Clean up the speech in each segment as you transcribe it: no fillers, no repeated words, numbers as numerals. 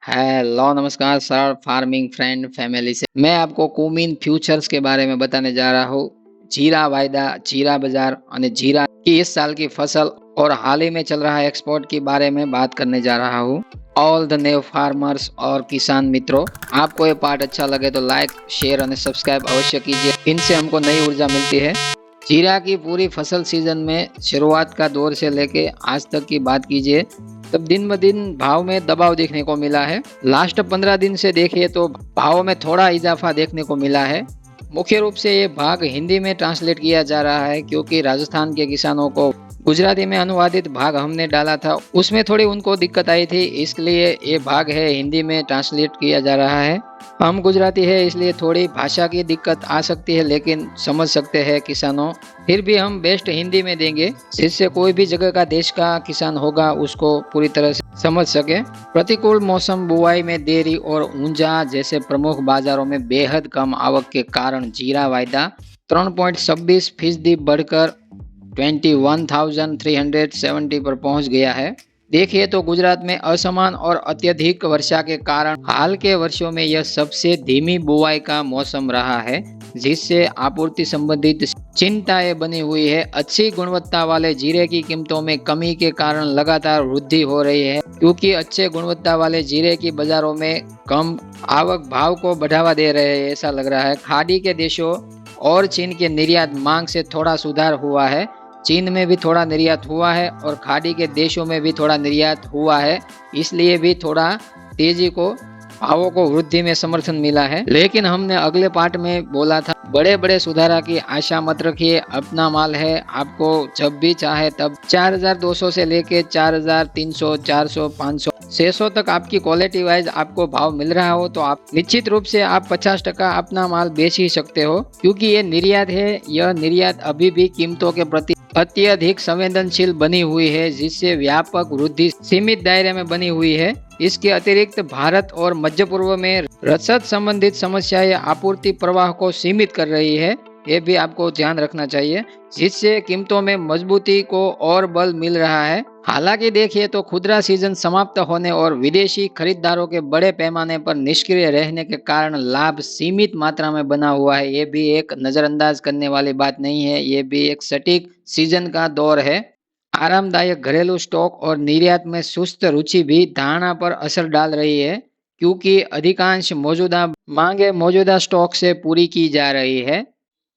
Hello नमस्कार sir farming friend family से मैं आपको कुमिन फ्यूचर्स के बारे में बताने जा रहा हूँ। जीरा वायदा, जीरा बाजार और जीरा की इस साल की फसल और हाल ही में चल रहा एक्सपोर्ट के बारे में बात करने जा रहा हूँ। ऑल द न्यू फार्मर्स और किसान मित्रों, आपको ये पार्ट अच्छा लगे तो लाइक शेयर और सब्सक्राइब अवश्य कीजिए। इनसे हमको नई ऊर्जा मिलती है। जीरा की पूरी फसल सीजन में शुरुआत का दौर से लेके आज तक की बात कीजिए तब दिन ब दिन भाव में दबाव देखने को मिला है। लास्ट 15 दिन से देखिए तो भाव में थोड़ा इजाफा देखने को मिला है। मुख्य रूप से ये भाग हिंदी में ट्रांसलेट किया जा रहा है क्योंकि राजस्थान के किसानों को गुजराती में अनुवादित भाग हमने डाला था, उसमें थोड़ी उनको दिक्कत आई थी, इसलिए ये भाग है हिंदी में ट्रांसलेट किया जा रहा है। हम गुजराती है इसलिए थोड़ी भाषा की दिक्कत आ सकती है, लेकिन समझ सकते हैं किसानों। फिर भी हम बेस्ट हिंदी में देंगे जिससे कोई भी जगह का देश का किसान होगा उसको पूरी तरह से समझ सके। प्रतिकूल मौसम, बुआई में देरी और ऊंझा जैसे प्रमुख बाजारों में बेहद कम आवक के कारण जीरा वायदा 3.26% बढ़कर 21,370 पर पहुंच गया है। देखिए तो गुजरात में असमान और अत्यधिक वर्षा के कारण हाल के वर्षों में यह सबसे धीमी बुआई का मौसम रहा है, जिससे आपूर्ति संबंधित चिंताएं बनी हुई है। अच्छी गुणवत्ता वाले जीरे की कीमतों में कमी के कारण लगातार वृद्धि हो रही है, क्योंकि अच्छे गुणवत्ता वाले जीरे की बाजारों में कम आवक भाव को बढ़ावा दे रहे हैं, ऐसा लग रहा है। खाड़ी के देशों और चीन के निर्यात मांग से थोड़ा सुधार हुआ है। चीन में भी थोड़ा निर्यात हुआ है और खाड़ी के देशों में भी थोड़ा निर्यात हुआ है, इसलिए भी थोड़ा तेजी को भावों को वृद्धि में समर्थन मिला है। लेकिन हमने अगले पार्ट में बोला था बड़े बड़े सुधार की आशा मत रखिए, अपना माल है, आपको जब भी चाहे तब 4,200 से लेके 4,300, 400, 500, 600 तक आपकी क्वालिटी वाइज आपको भाव मिल रहा हो तो आप निश्चित रूप से आप 50% अपना माल बेच ही सकते हो, क्योंकि ये निर्यात है। यह निर्यात अभी भी कीमतों के प्रति अत्यधिक संवेदनशील बनी हुई है, जिससे व्यापक वृद्धि सीमित दायरे में बनी हुई है। इसके अतिरिक्त भारत और मध्य पूर्व में रसद संबंधित समस्याएं आपूर्ति प्रवाह को सीमित कर रही है, ये भी आपको ध्यान रखना चाहिए, जिससे कीमतों में मजबूती को और बल मिल रहा है। हालांकि देखिए तो खुदरा सीजन समाप्त होने और विदेशी खरीदारों के बड़े पैमाने पर निष्क्रिय रहने के कारण लाभ सीमित मात्रा में बना हुआ है। ये भी एक नजरअंदाज करने वाली बात नहीं है, ये भी एक सटीक सीजन का दौर है। आरामदायक घरेलू स्टॉक और निर्यात में सुस्त रुचि भी धारणा पर असर डाल रही है, क्योंकि अधिकांश मौजूदा मांगे मौजूदा स्टॉक से पूरी की जा रही है।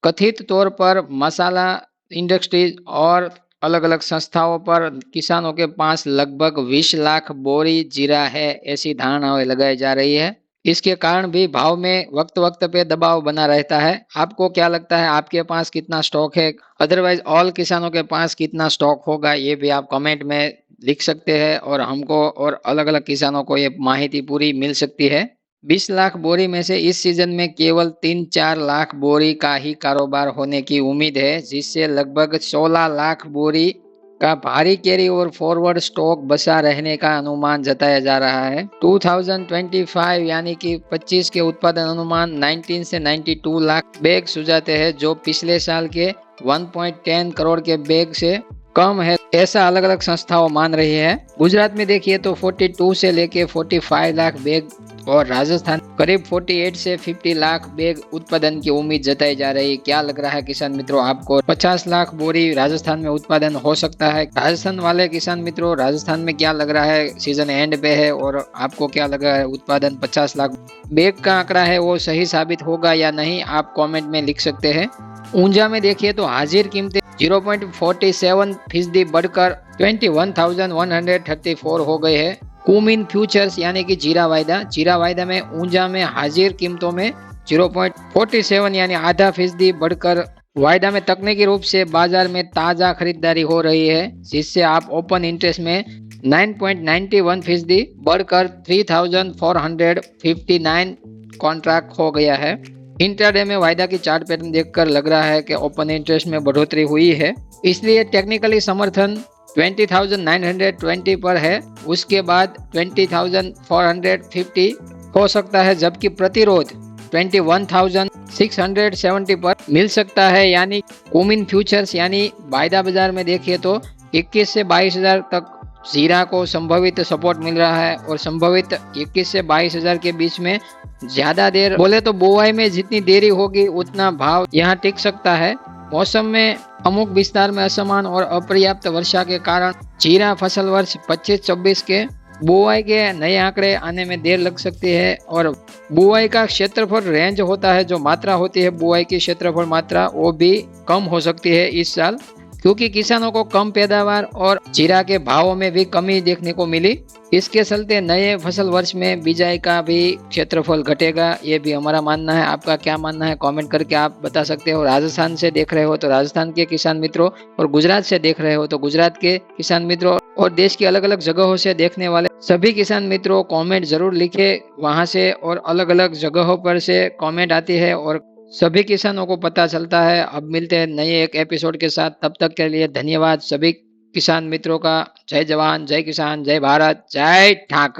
कथित तौर पर मसाला इंडस्ट्रीज और अलग अलग संस्थाओं पर किसानों के पास लगभग 20 लाख बोरी जीरा है, ऐसी धारणाएं लगाई जा रही है। इसके कारण भी भाव में वक्त वक्त पे दबाव बना रहता है। आपको क्या लगता है, आपके पास कितना स्टॉक है, अदरवाइज ऑल किसानों के पास कितना स्टॉक होगा, ये भी आप कमेंट में लिख सकते हैं और हमको और अलग अलग किसानों को ये माहिती पूरी मिल सकती है। 20 लाख बोरी में से इस सीजन में केवल 3-4 लाख बोरी का ही कारोबार होने की उम्मीद है, जिससे लगभग 16 लाख बोरी का भारी कैरी और फॉरवर्ड स्टॉक बचा रहने का अनुमान जताया जा रहा है। 2025 यानी कि 25 के उत्पादन अनुमान 19 से 92 लाख बैग सुझाते हैं, जो पिछले साल के 1.10 करोड़ के बैग से कम है, ऐसा अलग अलग संस्थाओं मान रही है। गुजरात में देखिए तो 42 से लेके 45 लाख बैग और राजस्थान करीब 48 से 50 लाख बैग उत्पादन की उम्मीद जताई जा रही है। क्या लग रहा है किसान मित्रों, आपको 50 लाख बोरी राजस्थान में उत्पादन हो सकता है? राजस्थान वाले किसान मित्रों, राजस्थान में क्या लग रहा है, सीजन एंड पे है और आपको क्या लग रहा है, उत्पादन 50 लाख बैग का आंकड़ा है वो सही साबित होगा या नहीं, आप कॉमेंट में लिख सकते हैं। ऊंझा में देखिए तो हाजिर कीमतें 0.47% बढ़कर 21,134 हो गए है। कुमिन फ्यूचर्स यानी कि जीरा वायदा में ऊंझा में हाजिर कीमतों में 0.47 यानी आधा फीसदी बढ़कर वायदा में तकनीकी रूप से बाजार में ताजा खरीदारी हो रही है, जिससे आप ओपन इंटरेस्ट में 9.91% बढ़कर 3,459 कॉन्ट्रैक्ट हो गया है। इंट्राडे में वायदा की चार्ट पैटर्न देखकर लग रहा है कि ओपन इंटरेस्ट में बढ़ोतरी हुई है, इसलिए टेक्निकली समर्थन 20,920 पर है, उसके बाद 20,450 हो सकता है, जबकि प्रतिरोध 21,670 पर मिल सकता है। यानी कुमिन फ्यूचर्स यानी वायदा बाजार में देखिए तो 21 से 22,000 तक जीरा को संभवित सपोर्ट मिल रहा है और संभवित 21 से 22,000 के बीच में ज्यादा देर बोले तो बुआई में जितनी देरी होगी उतना भाव यहाँ टिक सकता है। मौसम में अमुक विस्तार में असमान और अपर्याप्त वर्षा के कारण जीरा फसल वर्ष 25-26 के बुआई के नए आंकड़े आने में देर लग सकती है और बुआई का क्षेत्रफल रेंज होता है, जो मात्रा होती है बुआई की क्षेत्रफल मात्रा, वो भी कम हो सकती है इस साल, क्योंकि किसानों को कम पैदावार और जीरा के भावों में भी कमी देखने को मिली। इसके चलते नए फसल वर्ष में बिजाई का भी क्षेत्रफल घटेगा, ये भी हमारा मानना है। आपका क्या मानना है कमेंट करके आप बता सकते हो। राजस्थान से देख रहे हो तो राजस्थान के किसान मित्रों, और गुजरात से देख रहे हो तो गुजरात के किसान मित्रों, और देश की अलग अलग जगहों से देखने वाले सभी किसान मित्रों कमेंट जरूर लिखे वहां से, और अलग अलग जगहों पर से कमेंट आती है और सभी किसानों को पता चलता है। अब मिलते हैं नए एक एपिसोड के साथ, तब तक के लिए धन्यवाद सभी किसान मित्रों का। जय जवान, जय किसान, जय भारत, जय ठाकर।